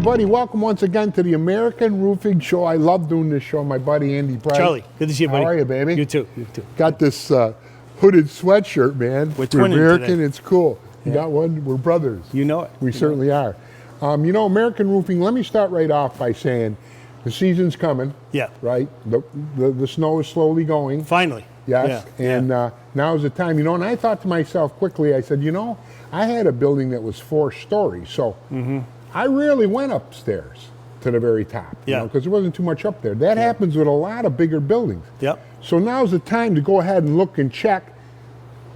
everybody. Welcome once again to the American Roofing Show. I love doing this show. My buddy Andy Price. Charlie, good to see you, buddy. How are you, baby? You too. You too. Got this hooded sweatshirt, man. We're twinning American. today. It's cool. You Yeah. got one? We're brothers. You know it. We certainly are. You know, American Roofing, let me start right off by saying the season's coming. Yeah. Right? The snow is slowly going. Finally. Yes. Yeah. And now's the time. You know, and I thought to myself quickly, I said, you know, I had a building that was 4 stories. So I rarely went upstairs to the very top. Yeah. Because there wasn't too much up there. That happens with a lot of bigger buildings. Yep. So now's the time to go ahead and look and check.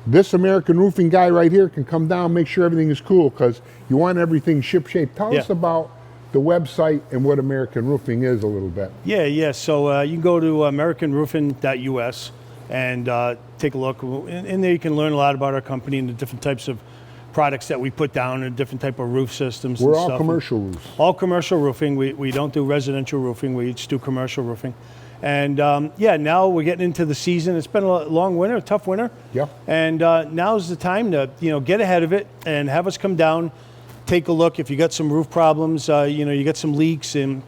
This American Roofing guy right here can come down, make sure everything is cool, because you want everything ship-shape. Tell us about the website and what American Roofing is a little bit. Yeah. So you can go to americanroofing.us and take a look. In there you can learn a lot about our company and the different types of products that we put down and different type of roof systems. We're and all stuff. commercial roofs. All commercial roofing. We don't do residential roofing. We just do commercial roofing. And now we're getting into the season. It's been a long winter, a tough winter. Yeah. And now's the time to get ahead of it and have us come down, take a look. If you got some roof problems, you got some leaks, and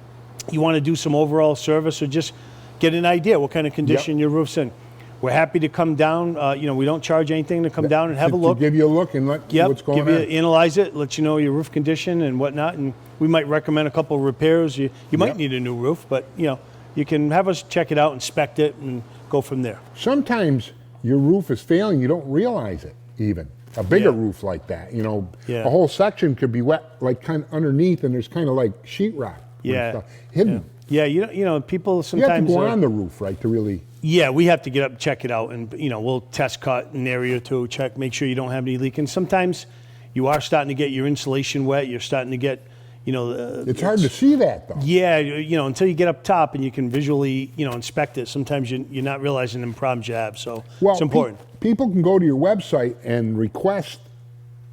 you want to do some overall service, or just get an idea what kind of condition your roof's in. We're happy to come down. We don't charge anything to come down and have a look. To give you a look and let what's going on. Analyze it, let you know your roof condition and whatnot, and we might recommend a couple of repairs. You might need a new roof, but you can have us check it out, inspect it, and go from there. Sometimes your roof is failing, you don't realize it even. A bigger roof like that, a whole section could be wet, like kind of underneath, and there's kind of like sheetrock hidden. Yeah, people sometimes... You have to go on the roof, right, to really... Yeah, we have to get up, check it out, and we'll test cut an area or two, check, make sure you don't have any leaking. Sometimes you are starting to get your insulation wet. You're starting to get, it's hard to see that though. Yeah, until you get up top and you can visually, inspect it. Sometimes you're not realizing the problems you have. So it's important. People can go to your website and request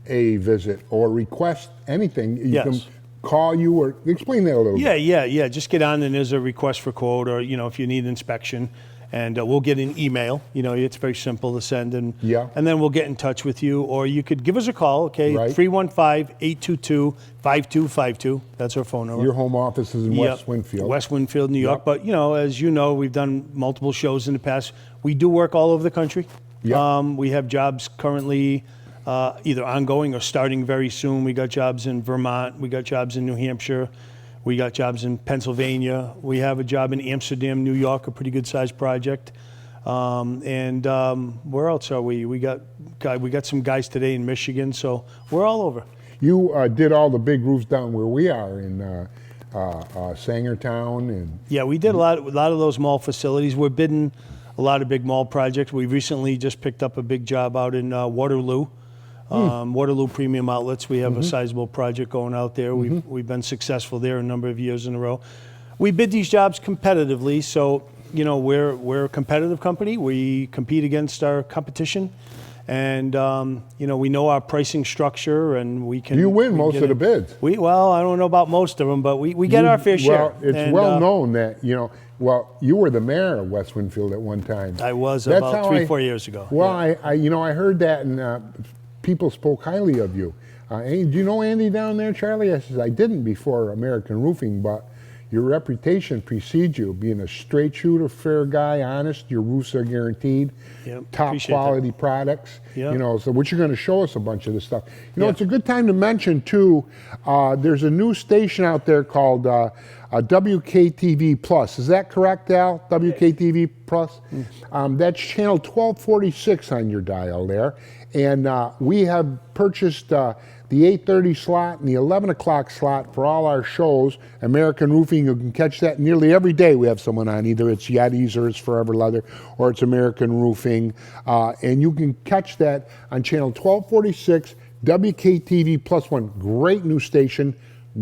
a visit or request anything. You can call you or explain that a little bit. Yeah. Just get on and there's a request for quote, or if you need inspection. And we'll get an email. It's very simple to send, and then we'll get in touch with you. Or you could give us a call, okay? 315-822-5252. That's our phone number. Your home office is in West Winfield. West Winfield, New York. But, as you know, we've done multiple shows in the past. We do work all over the country. We have jobs currently either ongoing or starting very soon. We got jobs in Vermont. We got jobs in New Hampshire. We got jobs in Pennsylvania. We have a job in Amsterdam, New York, a pretty good sized project. And where else are we? We got some guys today in Michigan, so we're all over. You did all the big roofs down where we are in Sangertown, and we did a lot of those mall facilities. We're bidding a lot of big mall projects. We recently just picked up a big job out in Waterloo. Waterloo Premium Outlets. We have a sizable project going out there. We've been successful there a number of years in a row. We bid these jobs competitively, so we're a competitive company. We compete against our competition, and we know our pricing structure, and we can. You win most of the bids. I don't know about most of them, but we get our fair share. Well, it's well known that you were the mayor of West Winfield at one time. I was about 4 years ago. Well, I heard that, and people spoke highly of you. Do you know Andy down there, Charlie? I said, I didn't before American Roofing, but your reputation precedes you, being a straight shooter, fair guy, honest. Your roofs are guaranteed, top quality products. So what you're going to show us a bunch of this stuff. It's a good time to mention too. There's a new station out there called WKTV Plus. Is that correct, Al? WKTV Plus. That's channel 1246 on your dial there. And we have purchased the 8:30 slot and the 11 o'clock slot for all our shows. American Roofing, you can catch that nearly every day. We have someone on. Either it's Yetis or it's Forever Leather or it's American Roofing. And you can catch that on channel 1246, WKTV Plus One. Great new station,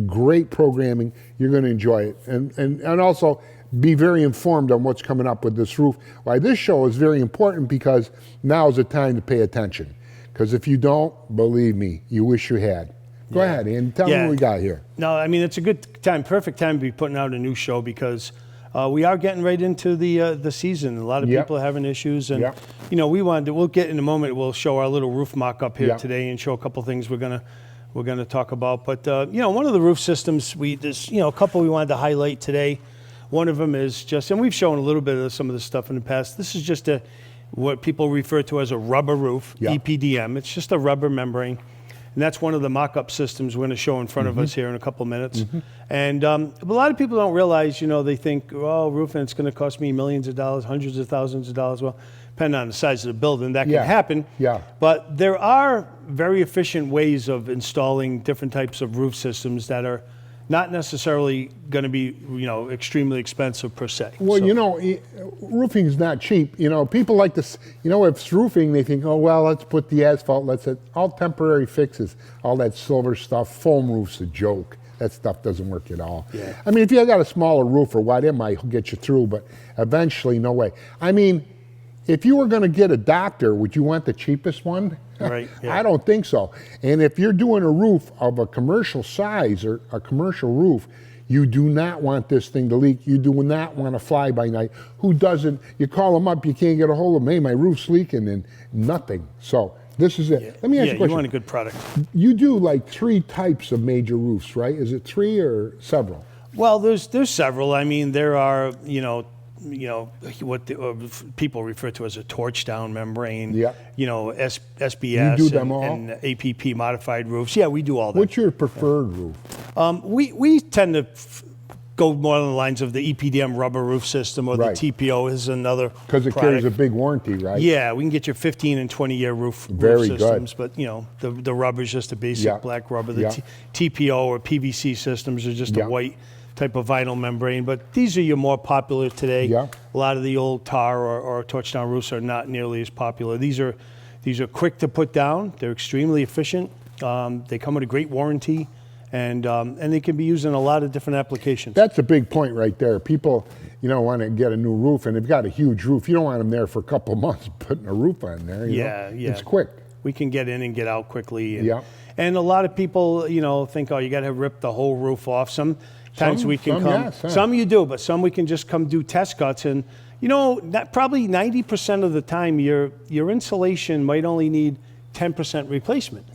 great programming. You're going to enjoy it. And also be very informed on what's coming up with this roof. Why this show is very important, because now is the time to pay attention. Because if you don't, believe me, you wish you had. Go ahead, and tell me what we got here. No, I mean, it's a good time, perfect time to be putting out a new show, because we are getting right into the season. A lot of people are having issues, and we'll get in a moment. We'll show our little roof mock-up here today and show a couple things we're we're going to talk about. But one of the roof systems there's a couple we wanted to highlight today. One of them is just, and we've shown a little bit of some of the stuff in the past. This is just what people refer to as a rubber roof, EPDM. It's just a rubber membrane. And that's one of the mock-up systems we're going to show in front of us here in a couple of minutes. And a lot of people don't realize, they think, oh, roofing, it's going to cost me millions of dollars, hundreds of thousands of dollars. Well, depending on the size of the building, that can happen. But there are very efficient ways of installing different types of roof systems that are not necessarily going to be, extremely expensive per se. Well, roofing is not cheap. People like this, if it's roofing, they think, oh, well, let's put the asphalt, all temporary fixes, all that silver stuff. Foam roof's a joke. That stuff doesn't work at all. I mean, if you got a smaller roof or what, it might get you through, but eventually, no way. I mean, if you were going to get a doctor, would you want the cheapest one? Right. I don't think so. And if you're doing a roof of a commercial size or a commercial roof, you do not want this thing to leak. You do not want a fly-by-night. Who doesn't? You call them up, you can't get a hold of them. Hey, my roof's leaking, and nothing. So this is it. Let me ask you a question. You want a good product. You do like 3 types of major roofs, right? Is it 3 or several? Well, there's several. I mean, there are, what people refer to as a torch down membrane. SBS. You do them all? And APP modified roofs. Yeah, we do all that. What's your preferred roof? We tend to go more on the lines of the EPDM rubber roof system, or the TPO is another. Because it carries a big warranty, right? Yeah, we can get you 15 and 20-year roof systems. But the rubber is just a basic black rubber. The TPO or PVC systems are just a white type of vinyl membrane, but these are your more popular today. A lot of the old tar or torch down roofs are not nearly as popular. These are quick to put down. They're extremely efficient. They come with a great warranty, and they can be used in a lot of different applications. That's a big point right there. People, want to get a new roof, and they've got a huge roof. You don't want them there for a couple of months putting a roof on there. It's quick. We can get in and get out quickly. And a lot of people, think, oh, you got to rip the whole roof off. Sometimes we can come. Some you do, but some we can just come do test cuts, and probably 90% of the time your insulation might only need 10% replacement.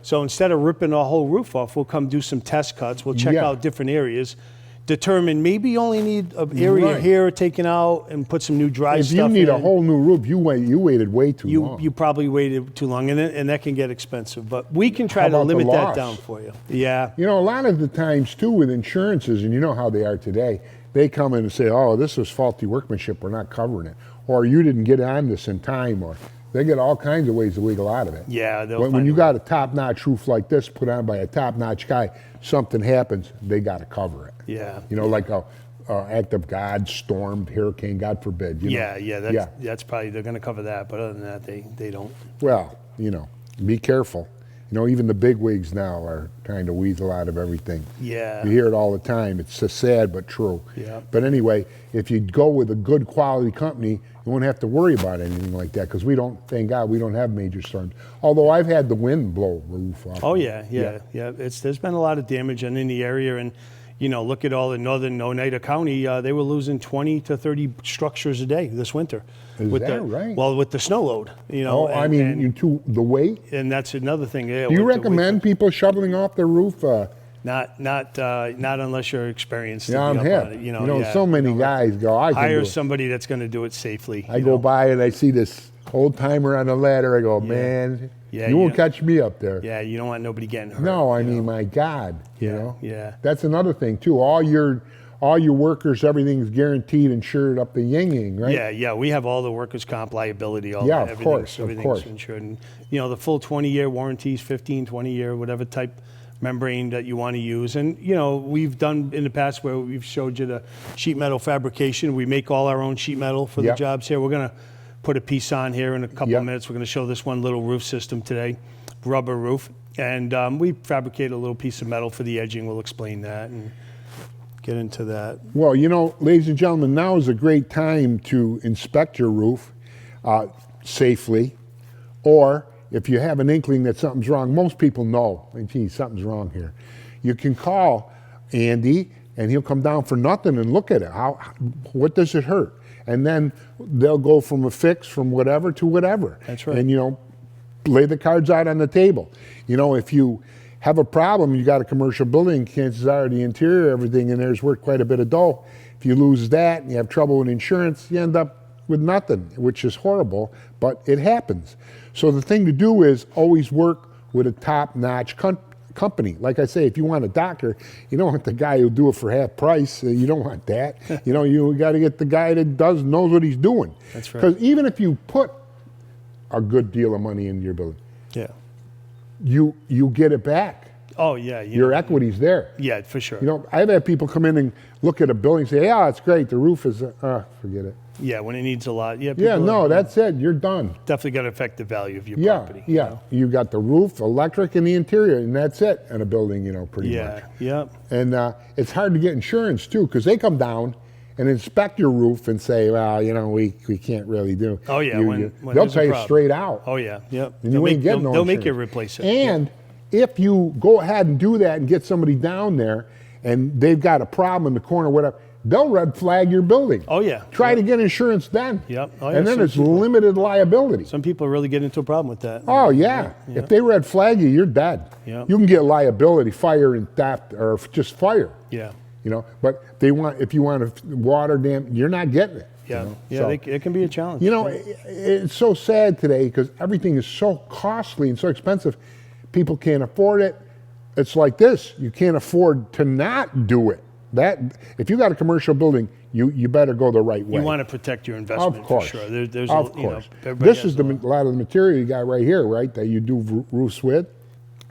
So instead of ripping the whole roof off, we'll come do some test cuts. We'll check out different areas, determine maybe you only need an area here taken out, and put some new dry stuff in. If you need a whole new roof, you waited way too long. You probably waited too long, and that can get expensive. But we can try to limit that down for you. A lot of the times too with insurances, and you know how they are today, they come in and say, oh, this was faulty workmanship, we're not covering it. Or you didn't get on this in time, or they get all kinds of ways to wiggle out of it. When you got a top-notch roof like this put on by a top-notch guy, something happens, they got to cover it. Like a act of God, storm, hurricane, God forbid. That's probably, they're going to cover that, but other than that, they don't. Well, be careful. Even the big wigs now are trying to weasel out of everything. You hear it all the time. It's so sad but true. But anyway, if you go with a good quality company, you won't have to worry about anything like that, because thank God, we don't have major storms. Although I've had the wind blow the roof off. Oh yeah. There's been a lot of damage in the area, and look at all in northern Oneida County. They were losing 20 to 30 structures a day this winter. Is that right? Well, with the snow load, the weight. And that's another thing. Do you recommend people shoveling off their roof? Not unless you're experienced. I'm hip. So many guys go, I can hire somebody that's going to do it safely. I go by and I see this old timer on the ladder. I go, man, you won't catch me up there. Yeah, you don't want nobody getting hurt. No, I mean, my God, you know. That's another thing too. All your workers, everything's guaranteed, insured up the yin-yang, right? Yeah. We have all the workers' comp liability, of course. Everything's insured. And, the full 20-year warranties, 15, 20-year, whatever type membrane that you want to use. And, we've done in the past where we've showed you the sheet metal fabrication. We make all our own sheet metal for the jobs here. We're going to put a piece on here in a couple of minutes. We're going to show this one little roof system today, rubber roof. And we fabricate a little piece of metal for the edging. We'll explain that and get into that. Well, ladies and gentlemen, now is a great time to inspect your roof safely, or if you have an inkling that something's wrong. Most people know, gee, something's wrong here. You can call Andy, and he'll come down for nothing and look at it. What does it hurt? And then they'll go from a fix, from whatever to whatever. That's right. And, lay the cards out on the table. If you have a problem, you got a commercial building, chances are the interior, everything in there is worth quite a bit of dough. If you lose that and you have trouble with insurance, you end up with nothing, which is horrible, but it happens. So the thing to do is always work with a top-notch company. Like I say, if you want a doctor, you don't want the guy who'll do it for half price. You don't want that. You got to get the guy that knows what he's doing. That's right. Because even if you put a good deal of money into your building, Yeah. you get it back. Oh, yeah. Your equity's there. Yeah, for sure. I've had people come in and look at a building and say, yeah, it's great. The roof is, forget it. Yeah, when it needs a lot. Yeah, Yeah, no, that's it. You're done. definitely got to affect the value of your Yeah, property. yeah. You got the roof, electric, and the interior, and that's it in a building, pretty much. Yeah. And it's hard to get insurance, too, because they come down and inspect your roof and say, well, we can't really do. Oh, yeah. When they'll there's a tell you problem. straight out. Oh, yeah. Yep. And you ain't getting no They'll make you insurance. replace it. And if you go ahead and do that and get somebody down there and they've got a problem in the corner, whatever, they'll red flag your building. Oh, yeah. Try to get insurance then. Yep. Oh, yeah. And then Some it's people- limited liability. Some people really get into a problem with that. Oh, yeah. If they red flag you, you're dead. Yeah. You can get liability, fire and theft, or just fire. Yeah. But if you want a water dam, you're not getting it. Yeah. Yeah. So, It can be a challenge. it's so sad today because everything is so costly and so expensive. People can't afford it. It's like this. You can't afford to not do it. If you got a commercial building, you better go the right way. You want to protect your investment, Of course. for sure. There's of course. This is a lot of the material you got right here, right, that you do roofs with.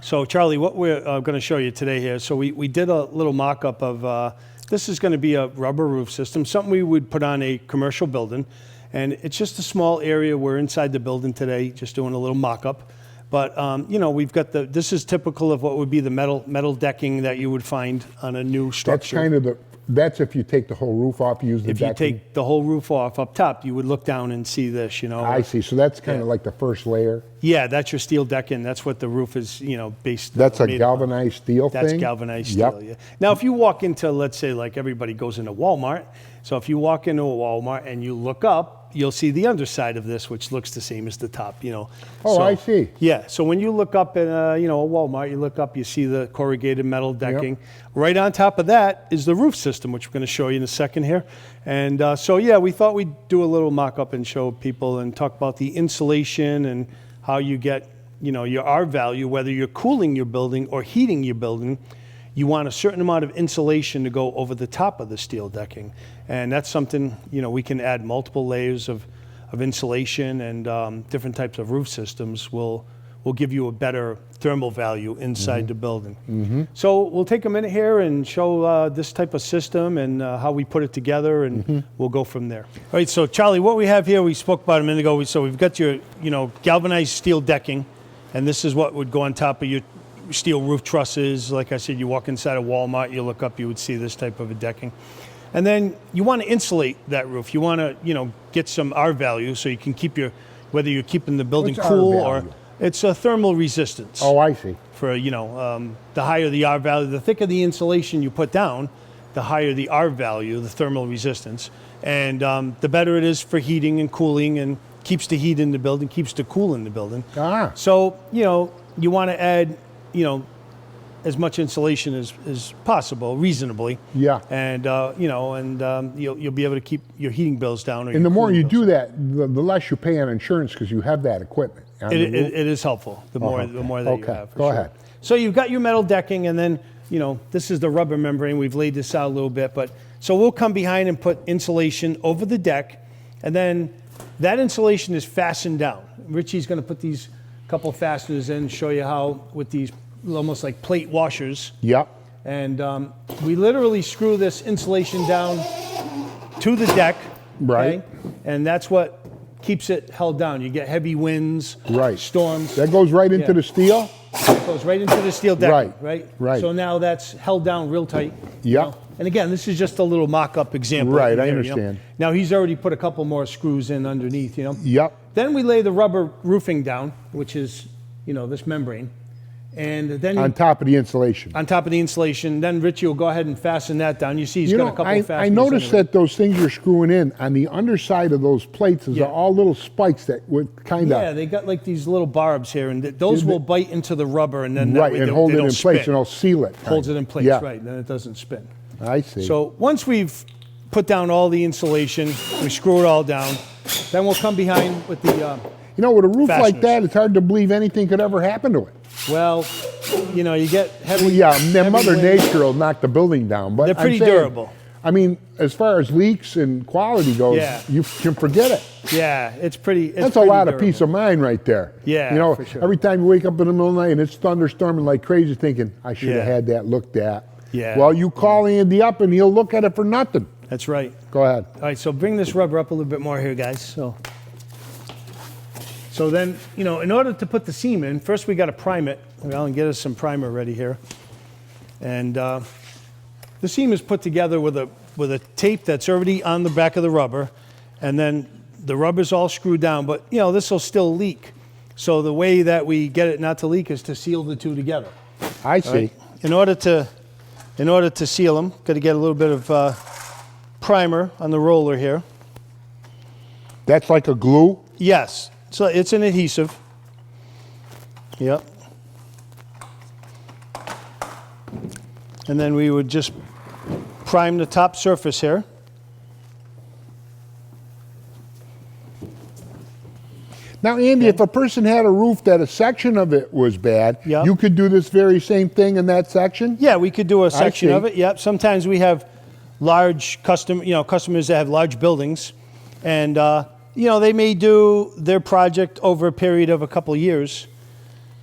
So, Charlie, what we're going to show you today here, so we did a little mock-up of, this is going to be a rubber roof system, something we would put on a commercial building. And it's just a small area. We're inside the building today, just doing a little mock-up. But, we've got this is typical of what would be the metal decking that you would find on a new structure. That's if you take the whole roof off, use the If decking. you take the whole roof off up top, you would look down and see this, I see. So that's kind of like the first layer. Yeah, that's your steel decking. That's what the roof is, based. That's a made galvanized steel That's thing? galvanized steel, yeah. Now, if you walk into, let's say, like everybody goes into Walmart. So if you walk into a Walmart and you look up, you'll see the underside of this, which looks the same as the top, Oh, So, I see. Yeah, so when you look up at, a Walmart, you look up, you see the corrugated metal decking. Right on top of that is the roof system, which we're going to show you in a second here. And we thought we'd do a little mock-up and show people and talk about the insulation and how you get, your R value, whether you're cooling your building or heating your building. You want a certain amount of insulation to go over the top of the steel decking. And that's something, we can add multiple layers of insulation and different types of roof systems will give you a better thermal value inside the building. So we'll take a minute here and show this type of system and how we put it together, and we'll go from there. All right, so Charlie, what we have here, we spoke about a minute ago. So we've got your, galvanized steel decking, and this is what would go on top of your steel roof trusses. Like I said, you walk inside a Walmart, you look up, you would see this type of a decking. And then you want to insulate that roof. You want to, get some R value so you can keep whether you're keeping the building What's cool R or value? it's a thermal resistance. Oh, I see. For, the higher the R value, the thicker the insulation you put down, the higher the R value, the thermal resistance. And the better it is for heating and cooling and keeps the heat in the building, keeps the cool in the building. So, you want to add, as much insulation as possible, reasonably. Yeah. And, you'll be able to keep your heating bills down. Or And the more you do that, the less you pay on insurance because you have that equipment. It is helpful, the more that you have. For Go sure. ahead. So you've got your metal decking, and then, this is the rubber membrane. We've laid this out a little bit, but so we'll come behind and put insulation over the deck, and then that insulation is fastened down. Richie's going to put these couple fasteners in, show you how with these almost like plate washers. Yep. And we literally screw this insulation down to the deck. Right. Okay? And that's what keeps it held down. You get heavy winds, Right. storms. That goes right into Yeah. the steel? It goes right into the steel decking, Right. right? So now that's held down real tight. Yep. And again, this is just a little mock-up example. Right, I here, understand. Now he's already put a couple more screws in underneath, Yep. Then we lay the rubber roofing down, which is, this membrane. And then On top of the insulation. on top of the insulation. Then Richie will go ahead and fasten that down. You see he's got a couple of fasteners. I noticed anyway. that those things you're screwing in, on the underside of those plates, is Yeah. all little spikes that would kind of... Yeah, they got like these little barbs here, and those will bite into the rubber, and then that Right, way and they, hold they it don't in place, spin. and it'll seal it. Holds it in place, Yeah. right? Then it doesn't spin. I see. So once we've put down all the insulation, we screw it all down, then we'll come behind with the, you know, with a roof like fasteners. that, it's hard to believe anything could ever happen to it. well, you know, you get heavy. Well, yeah, then heavy Mother wind. Nature will knock the building down. But They're I'm pretty saying, durable. I mean, as far as leaks and quality goes, Yeah. you can forget it. Yeah, it's pretty. It's That's a pretty lot of durable. peace of mind right there. Yeah, you know, for sure. every time you wake up in the middle of the night and it's thunderstorming like crazy, thinking, I should have Yeah. had that looked at. Yeah. Well, you call Andy up and he'll look at it for nothing. That's right. Go ahead. All right, so bring this rubber up a little bit more here, guys. So then, you know, in order to put the seam in, first we got to prime it. Well, and get us some primer ready here. And the seam is put together with a tape that's already on the back of the rubber, and then the rubber's all screwed down. But you know, this will still leak. So the way that we get it not to leak is to seal the two together. I see. Right? In order to seal them, got to get a little bit of primer on the roller here. That's like a glue. Yes, so it's an adhesive. Yep. And then we would just prime the top surface here. Now, Andy, if a person had a roof that a section of it was bad, Yep. you could do this very same thing in that section? Yeah, we could do a section see. of it. Yep. Sometimes we have large customers that have large buildings, and you know, they may do their project over a period of a couple of years.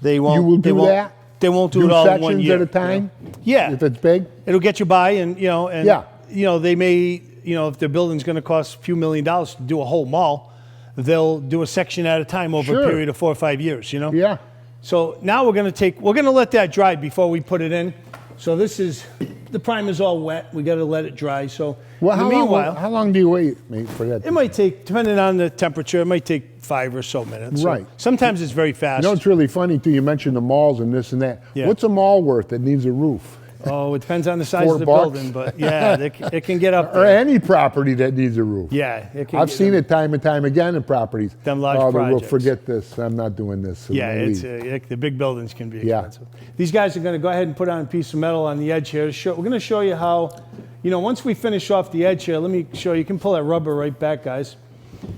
They won't. You will they do won't, that? They won't do it all in one sections year. at a time? Yeah. If it's big? It'll get you by, and you know, and Yeah. you know, they may, you know, if their building's going to cost a few $1 million to do a whole mall, they'll do a section at a time over Sure. a period of 4 or 5 years. You know. Yeah. So now we're going to let that dry before we put it in. So this is, the primer's all wet. We got to let it dry. So Well, in the how meanwhile, how long do you wait for that? it might take, depending on the temperature, it might take 5 or so minutes. So Right. sometimes it's very fast. You know, it's really funny, too. You mentioned the malls and this and that. Yeah. What's a mall worth that needs a roof? Oh, it depends on the size $4 of the building, but yeah, it can get up Or there. any property that needs a roof. Yeah, it can I've get seen up. it time and time again in properties. Them large oh, the roof, projects. forget this. I'm not doing this. I'm Yeah, gonna it's leave. the big buildings can be Yeah. expensive. These guys are going to go ahead and put on a piece of metal on the edge here. We're going to show you how, you know, once we finish off the edge here, let me show you. You can pull that rubber right back, guys.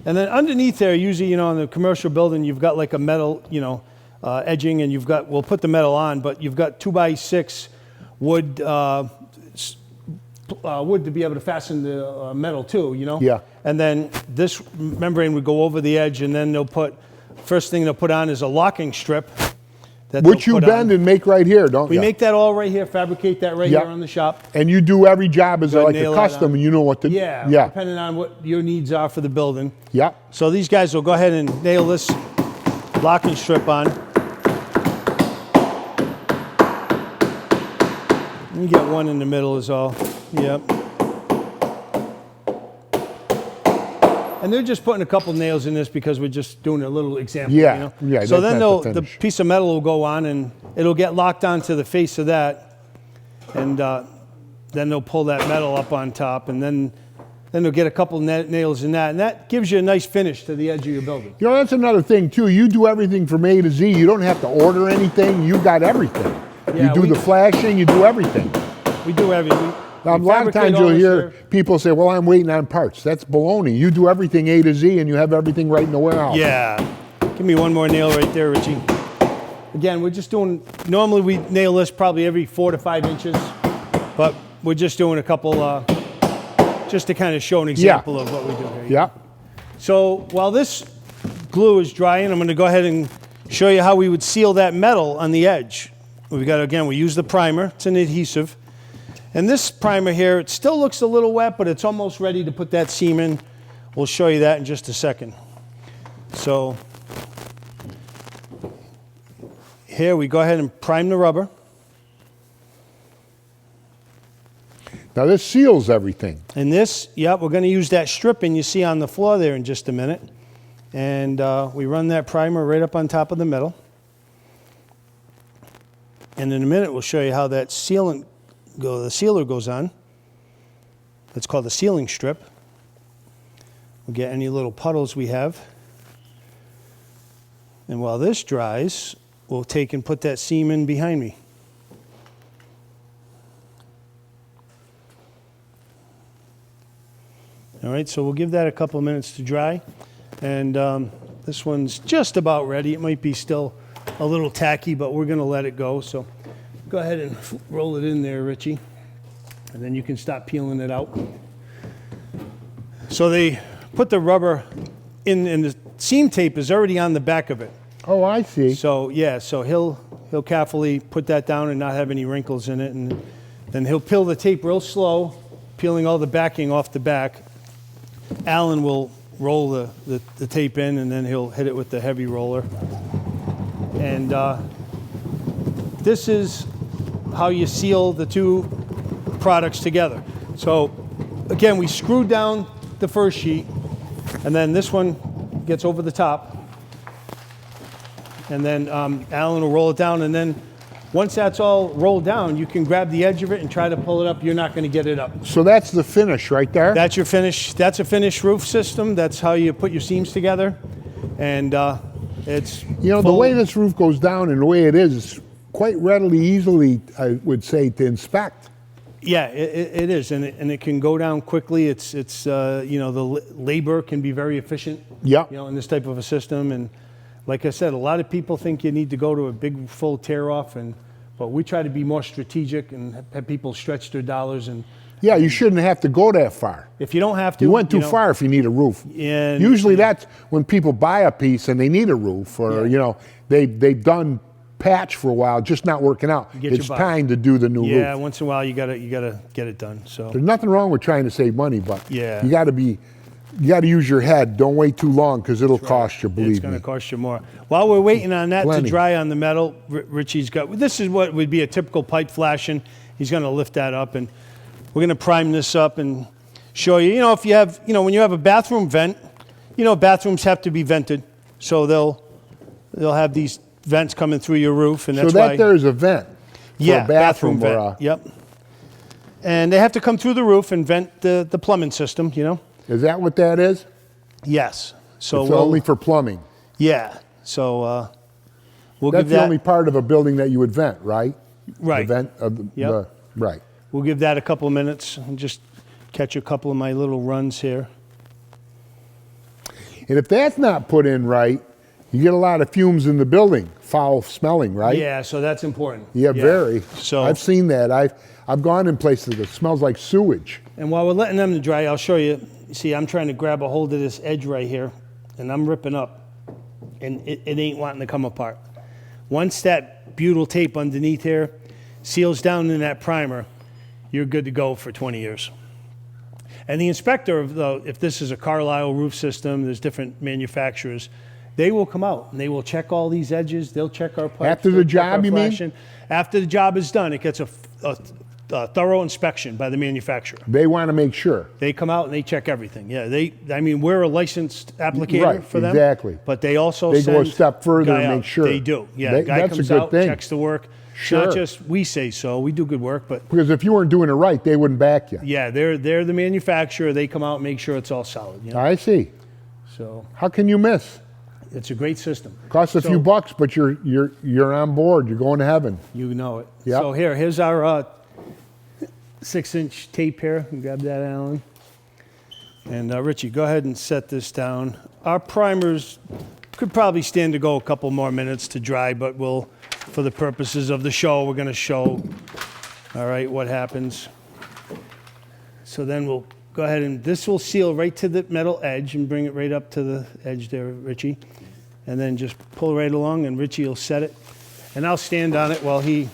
And then underneath there, usually, you know, in the commercial building, you've got like a metal, you know, edging, and you've got, we'll put the metal on, but you've got 2x6 wood, wood to be able to fasten the metal to, you know? Yeah. And then this membrane would go over the edge, and then first thing they'll put on is a locking strip. Which you bend and make right here, don't We you? make that all right here, fabricate that right Yeah. here on the shop. And you do every job as like a nail that custom, on. and you know what to do. Yeah, Yeah. depending on what your needs are for the building. Yeah. So these guys will go ahead and nail this locking strip on. You get one in the middle is all. Yep. And they're just putting a couple nails in this because we're just doing a little example. Yeah, You know? yeah, So that's then not the the finish. piece of metal will go on and it'll get locked onto the face of that, and then they'll pull that metal up on top, and then they'll get a couple nails in that, and that gives you a nice finish to the edge of your building. You know, that's another thing, too. You do everything from A to Z. You don't have to order anything. You got everything. Yeah, you do we- the flashing. You do everything. We do everything. Now, a lot of times you'll hear people say, well, I'm waiting on parts. That's baloney. You do everything A to Z, and you have everything right in the warehouse. Yeah. Give me one more nail right there, Richie. Again, we're just doing, normally we nail this probably every 4 to 5 inches, but we're just doing a couple, just to kind of show an example of what we do here. Yeah. So while this glue is drying, I'm going to go ahead and show you how we would seal that metal on the edge. We've got, again, we use the primer. It's an adhesive. And this primer here, it still looks a little wet, but it's almost ready to put that seam in. We'll show you that in just a second. So here we go ahead and prime the rubber. Now, this seals everything. And this, yep, we're going to use that stripping you see on the floor there in just a minute. And we run that primer right up on top of the metal. And in a minute, we'll show you how that the sealer goes on. That's called the sealing strip. We'll get any little puddles we have. And while this dries, we'll take and put that seam in behind me. All right, so we'll give that a couple of minutes to dry. And this one's just about ready. It might be still a little tacky, but we're going to let it go. So go ahead and roll it in there, Richie. And then you can stop peeling it out. So they put the rubber in, and the seam tape is already on the back of it. Oh, I see. So yeah, so he'll carefully put that down and not have any wrinkles in it, and then he'll peel the tape real slow, peeling all the backing off the back. Alan will roll the tape in, and then he'll hit it with the heavy roller. And this is how you seal the two products together. So again, we screwed down the first sheet, and then this one gets over the top. And then Alan will roll it down, and then once that's all rolled down, you can grab the edge of it and try to pull it up. You're not going to get it up. So that's the finish right there? That's your finish. That's a finished roof system. That's how you put your seams together. And it's the way this roof goes down and the way it is quite readily, easily, I would say, to inspect. Yeah, it is, and it can go down quickly. It's the labor can be very efficient. Yeah. In this type of a system. And like I said, a lot of people think you need to go to a big full tear off, but we try to be more strategic and have people stretch their dollars. And yeah, you shouldn't have to go that far. if you don't have to, You went too far if you need a roof. And Usually that's when people buy a piece and they need a roof, or they've done patch for a while, just not working out. Get your It's buy. time to do the new Yeah, roof. once in a while you gotta get it done. So There's nothing wrong with trying to save money, but Yeah. you got to use your head. Don't wait too long because it'll cost you. Believe it's going me. to cost you more. While we're waiting on that Plenty. to dry on the metal, Richie's got, this is what would be a typical pipe flashing. He's going to lift that up, and we're going to prime this up and show you. If you have, when you have a bathroom vent, bathrooms have to be vented, so they'll have these vents coming through your roof, and that's So why. that there's a vent for a bathroom or vent. Yep. And they have to come through the roof and vent the plumbing system. Is that what that is? Yes. So It's only for plumbing. Yeah. So we'll That's give the that. only part of a building that you would vent, right? Right. The vent of the, Yep. right. We'll give that a couple of minutes and just catch a couple of my little runs here. And if that's not put in right, you get a lot of fumes in the building, foul smelling, right? Yeah, so that's important. Yeah, very. So I've seen that. I've gone in places that smells like sewage. And while we're letting them to dry, I'll show you. See, I'm trying to grab a hold of this edge right here, and I'm ripping up, and it ain't wanting to come apart. Once that butyl tape underneath here seals down in that primer, you're good to go for 20 years. And the inspector, if this is a Carlisle roof system, there's different manufacturers, they will come out and they will check all these edges. They'll check our pipes. After the they'll check job, our you mean? flashing. After the job is done, it gets a thorough inspection by the manufacturer. They want to make sure. They come out and they check everything. Yeah, we're a licensed applicator Right, for them. exactly. But they also They go a send step further guy and make out. sure. They do. Yeah, They- guy that's a comes good out, thing. checks the work. Sure. Not just we say so. We do good work, but Because if you weren't doing it right, they wouldn't back you. yeah, they're the manufacturer. They come out and make sure it's all solid. I see. So How can you miss? it's a great system. Costs a So- few bucks, but you're on board. You're going to heaven. You know it. Yep. So here's our 6-inch tape here. You grab that, Alan. And Richie, go ahead and set this down. Our primers could probably stand to go a couple more minutes to dry, but for the purposes of the show, we're going to show, all right, what happens. So then we'll go ahead and this will seal right to the metal edge and bring it right up to the edge there, Richie. And then just pull right along and Richie will set it. And I'll stand on it while he...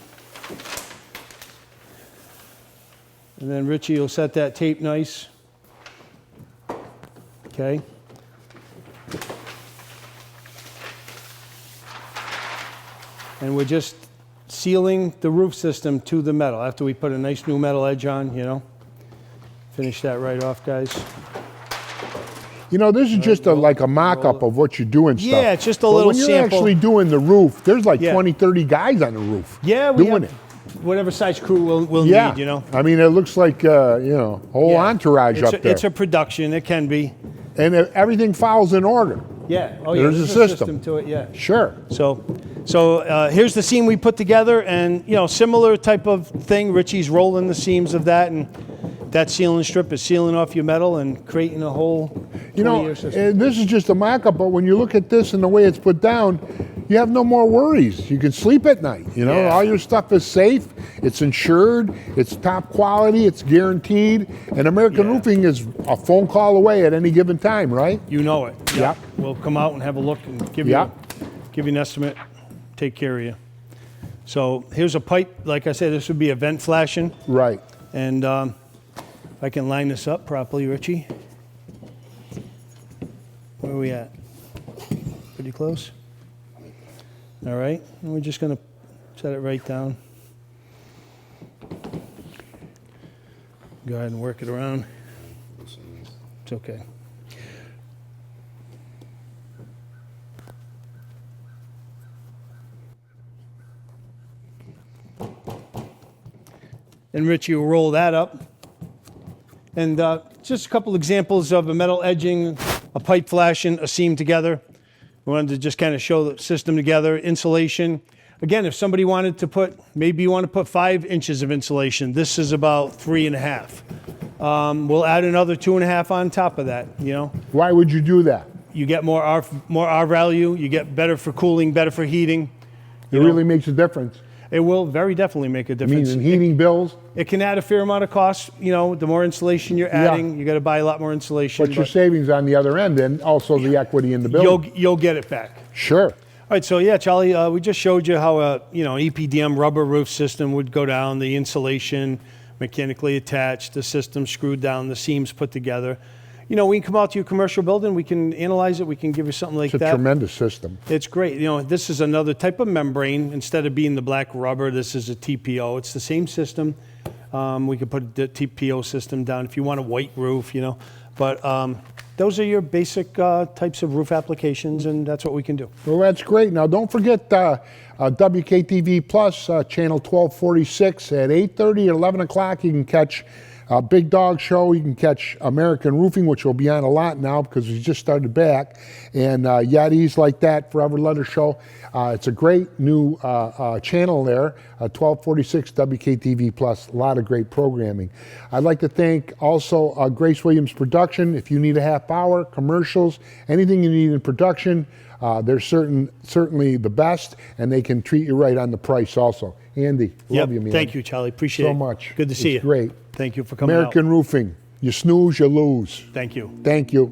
And then Richie will set that tape nice. Okay. And we're just sealing the roof system to the metal after we put a nice new metal edge on, Finish that right off, guys. You know, this is just like a mock-up of what you do and stuff. Yeah, it's just a But little when you're sample. actually doing the roof, there's like Yeah. 20, 30 guys on the roof Yeah, we doing have it. whatever size crew we'll Yeah. need, you know. I mean, it looks like, you know, whole Yeah. entourage It's up there. It's a production. It can be. And everything follows in order. Yeah. Oh, yeah. There's a system. To it. Yeah. Sure. So here's the seam we put together, and you know, similar type of thing. Richie's rolling the seams of that, and that sealing strip is sealing off your metal and creating a whole. You know, 20-year system. this is just a mock-up, but when you look at this and the way it's put down, you have no more worries. You can sleep at night. You know, Yeah. all your stuff is safe. It's insured. It's top quality. It's guaranteed. And American Yeah. Roofing is a phone call away at any given time, right? You know it. Yep. We'll come out and have a look and give Yep. you an estimate. Take care of you. So here's a pipe. Like I said, this would be a vent flashing, Right. and if I can line this up properly, Richie. Where are we at? Pretty close. All right, and we're just going to set it right down. Go ahead and work it around. It's okay. And Richie will roll that up. And just a couple examples of a metal edging, a pipe flashing, a seam together. We wanted to just kind of show the system together. Insulation. Again, if somebody wanted to put, maybe you want to put 5 inches of insulation. This is about 3.5. We'll add another 2.5 on top of that, you know. Why would you do that? You get more R value. You get better for cooling, better for heating. It really makes a difference. It will very definitely make a difference. Meaning heating bills, It can add a fair amount of cost. You know, the more insulation you're adding, you got to buy a lot more insulation. but your savings on the other end, and also the equity in the building. You'll get it back. Sure. All right, so yeah, Charlie, we just showed you how an EPDM rubber roof system would go down, the insulation mechanically attached, the system screwed down, the seams put together. You know, we can come out to your commercial building, we can analyze it, we can give you something like It's a that. tremendous system. It's great. You know, this is another type of membrane. Instead of being the black rubber, this is a TPO. It's the same system. We could put the TPO system down if you want a white roof, you know. But those are your basic types of roof applications, and that's what we can do. Well, that's great. Now, don't forget WKTV Plus, channel 1246 at 8:30 or 11 o'clock. You can catch Big Dog Show. You can catch American Roofing, which will be on a lot now because we just started back. And Yaddies Like That, Forever Letter Show. It's a great new channel there, 1246 WKTV Plus. A lot of great programming. I'd like to thank also Grace Williams Production. If you need a half hour, commercials, anything you need in production, they're certainly the best, and they can treat you right on the price also. Andy, love you, man. Thank you, Charlie. Appreciate it. So much. Good to see you. It's great. Thank you for coming American Roofing. You snooze, you lose. out. Thank you. Thank you.